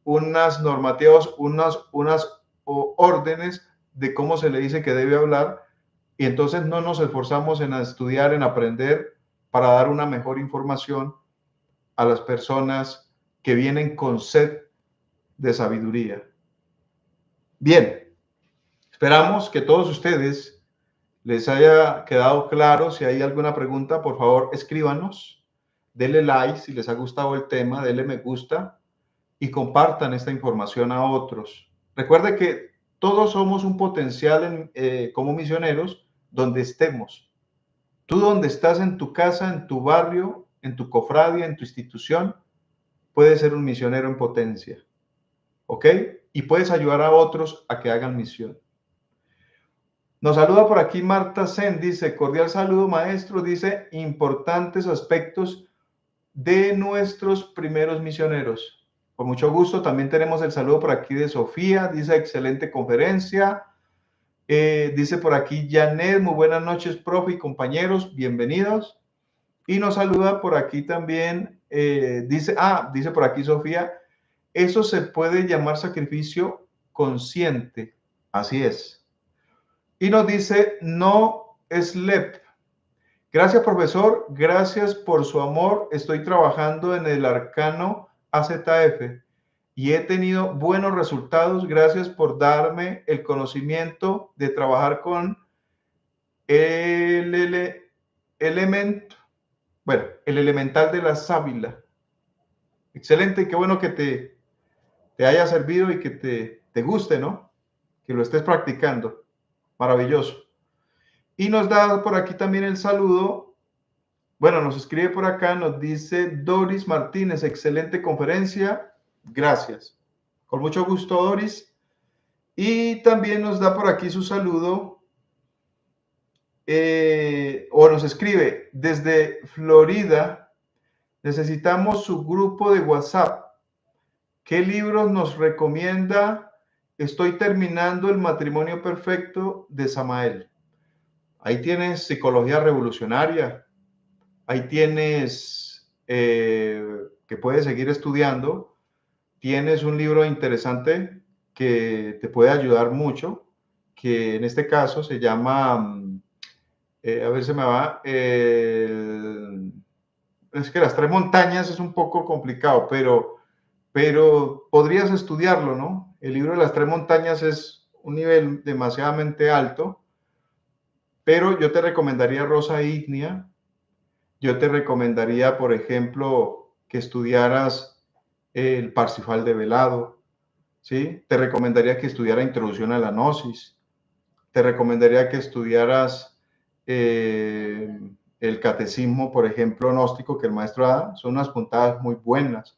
unas normativas, unas órdenes de cómo se le dice que debe hablar, y entonces no nos esforzamos en estudiar, en aprender para dar una mejor información a las personas que vienen con sed de sabiduría. Bien, esperamos que todos ustedes les haya quedado claro. Si hay alguna pregunta, por favor, escríbanos, denle like si les ha gustado el tema, denle me gusta y compartan esta información a otros. Recuerde que todos somos un potencial como misioneros donde estemos. Tú donde estás, en tu casa, en tu barrio, en tu cofradia, en tu institución, puedes ser un misionero en potencia, ¿ok? Y puedes ayudar a otros a que hagan misión. Nos saluda por aquí Marta Sen, dice, cordial saludo maestro, dice, importantes aspectos de nuestros primeros misioneros. Con mucho gusto, también tenemos el saludo por aquí de Sofía, dice, excelente conferencia. Dice por aquí Janet, muy buenas noches, profe y compañeros, bienvenidos. Y nos saluda por aquí también, dice por aquí Sofía, eso se puede llamar sacrificio consciente. Así es. Y nos dice, no slep. Gracias, profesor. Gracias por su amor. Estoy trabajando en el arcano AZF y he tenido buenos resultados. Gracias por darme el conocimiento de trabajar con el elemento, bueno, el elemental de la sábila. Excelente, qué bueno que te haya servido y que te guste, ¿no? Que lo estés practicando. Maravilloso. Y nos da por aquí también el saludo. Bueno, nos escribe por acá, nos dice Doris Martínez, excelente conferencia. Gracias. Con mucho gusto, Doris. Y también nos da por aquí su saludo. O nos escribe desde Florida. Necesitamos su grupo de WhatsApp. ¿Qué libros nos recomienda? Estoy terminando El matrimonio perfecto de Samael. Ahí tienes Psicología Revolucionaria. Ahí tienes que puedes seguir estudiando. Tienes un libro interesante que te puede ayudar mucho, que en este caso se llama, a ver, se me va, es que Las Tres Montañas es un poco complicado, pero podrías estudiarlo, ¿no? El libro de Las Tres Montañas es un nivel demasiadamente alto, pero yo te recomendaría Rosa Ígnea. Yo te recomendaría, por ejemplo, que estudiaras el Parsifal de Velado, ¿sí? Te recomendaría que estudiaras Introducción a la Gnosis. Te recomendaría que estudiaras el Catecismo, por ejemplo, gnóstico, que el maestro da. Son unas puntadas muy buenas,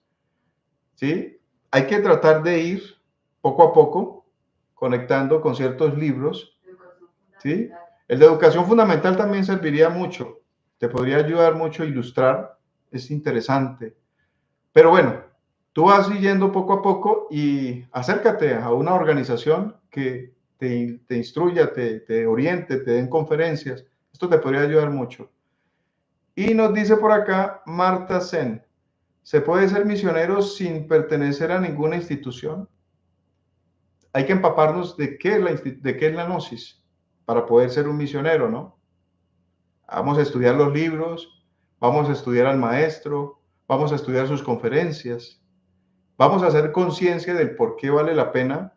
¿sí? Hay que tratar de ir poco a poco conectando con ciertos libros, ¿sí? El de Educación Fundamental también serviría mucho. Te podría ayudar mucho a ilustrar, es interesante. Pero bueno, tú vas siguiendo poco a poco y acércate a una organización que te instruya, te oriente, te den conferencias. Esto te podría ayudar mucho. Y nos dice por acá Marta Zen, ¿se puede ser misionero sin pertenecer a ninguna institución? Hay que empaparnos de qué es la gnosis para poder ser un misionero, ¿no? Vamos a estudiar los libros, vamos a estudiar al maestro, vamos a estudiar sus conferencias, vamos a hacer conciencia del por qué vale la pena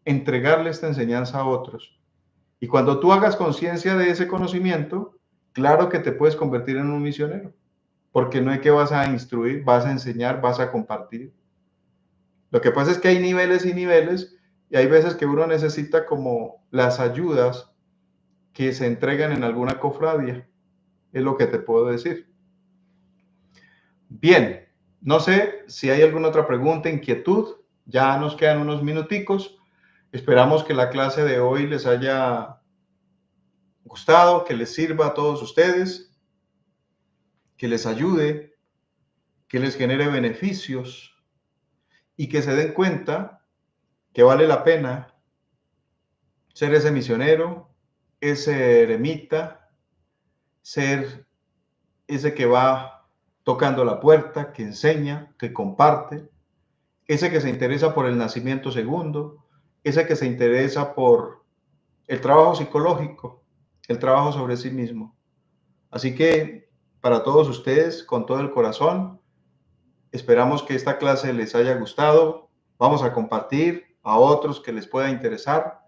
entregarle esta enseñanza a otros. Y cuando tú hagas conciencia de ese conocimiento, claro que te puedes convertir en un misionero, porque no es que vas a instruir, vas a enseñar, vas a compartir. Lo que pasa es que hay niveles y niveles, y hay veces que uno necesita como las ayudas que se entregan en alguna cofradía. Es lo que te puedo decir. Bien, no sé si hay alguna otra pregunta, inquietud. Ya nos quedan unos minuticos. Esperamos que la clase de hoy les haya gustado, que les sirva a todos ustedes, que les ayude, que les genere beneficios y que se den cuenta que vale la pena ser ese misionero, ese eremita, ser ese que va tocando la puerta, que enseña, que comparte, ese que se interesa por el nacimiento segundo, ese que se interesa por el trabajo psicológico, el trabajo sobre sí mismo. Así que para todos ustedes, con todo el corazón, esperamos que esta clase les haya gustado. Vamos a compartir a otros que les pueda interesar.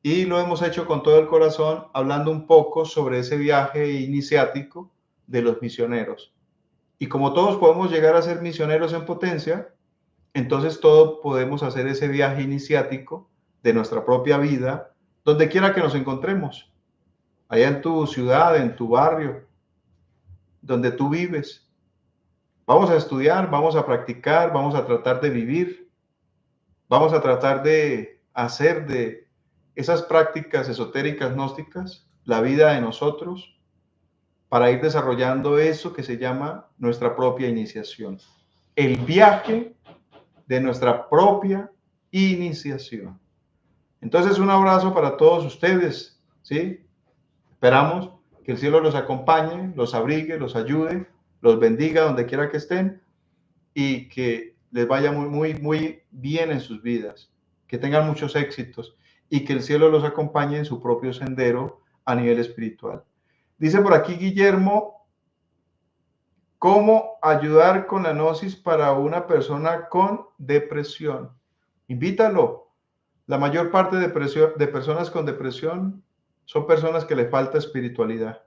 Y lo hemos hecho con todo el corazón, hablando un poco sobre ese viaje iniciático de los misioneros. Y como todos podemos llegar a ser misioneros en potencia, entonces todos podemos hacer ese viaje iniciático de nuestra propia vida, donde quiera que nos encontremos, allá en tu ciudad, en tu barrio, donde tú vives. Vamos a estudiar, vamos a practicar, vamos a tratar de vivir, vamos a tratar de hacer de esas prácticas esotéricas gnósticas la vida de nosotros para ir desarrollando eso que se llama nuestra propia iniciación. El viaje de nuestra propia iniciación. Entonces, un abrazo para todos ustedes, ¿sí? Esperamos que el cielo los acompañe, los abrigue, los ayude, los bendiga donde quiera que estén y que les vaya muy bien en sus vidas, que tengan muchos éxitos y que el cielo los acompañe en su propio sendero a nivel espiritual. Dice por aquí Guillermo ¿Cómo ayudar con la gnosis para una persona con depresión? Invítalo. La mayor parte de personas con depresión son personas que le falta espiritualidad,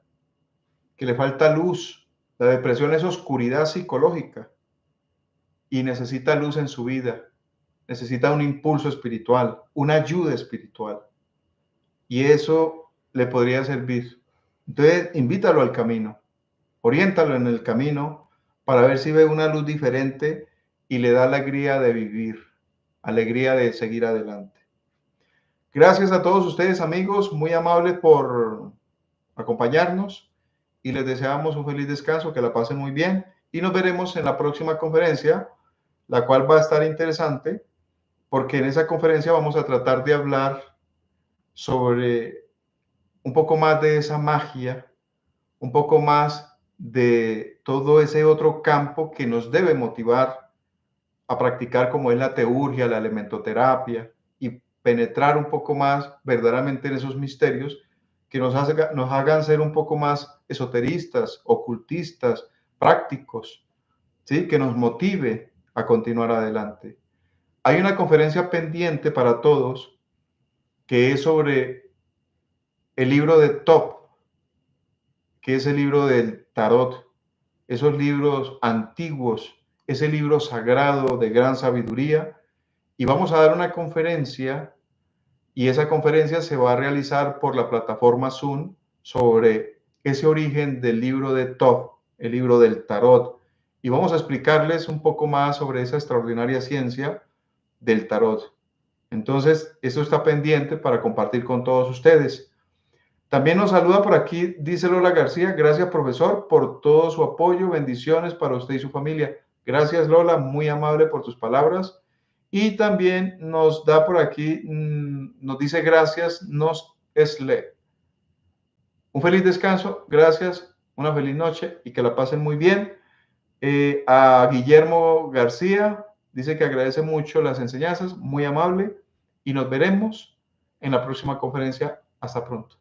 que le falta luz. La depresión es oscuridad psicológica y necesita luz en su vida. Necesita un impulso espiritual, una ayuda espiritual. Y eso le podría servir. Entonces, invítalo al camino, oriéntalo en el camino para ver si ve una luz diferente y le da alegría de vivir, alegría de seguir adelante. Gracias a todos ustedes, amigos, muy amables por acompañarnos y les deseamos un feliz descanso, que la pasen muy bien y nos veremos en la próxima conferencia, la cual va a estar interesante porque en esa conferencia vamos a tratar de hablar sobre un poco más de esa magia, un poco más de todo ese otro campo que nos debe motivar a practicar, como es la teurgia, la elementoterapia, y penetrar un poco más verdaderamente en esos misterios que nos hagan ser un poco más esoteristas, ocultistas, prácticos, ¿sí? Que nos motive a continuar adelante. Hay una conferencia pendiente para todos que es sobre el libro de Top, que es el libro del tarot, esos libros antiguos, ese libro sagrado de gran sabiduría. Y vamos a dar una conferencia y esa conferencia se va a realizar por la plataforma Zoom sobre ese origen del libro de Top, el libro del tarot. Y vamos a explicarles un poco más sobre esa extraordinaria ciencia del tarot. Entonces, esto está pendiente para compartir con todos ustedes. También nos saluda por aquí, dice Lola García. Gracias, profesor, por todo su apoyo. Bendiciones para usted y su familia. Gracias, Lola, muy amable por tus palabras. Y también nos da por aquí, nos dice gracias, nos esle. Un feliz descanso, gracias, una feliz noche y que la pasen muy bien. A Guillermo García, dice que agradece mucho las enseñanzas, muy amable, y nos veremos en la próxima conferencia. Hasta pronto.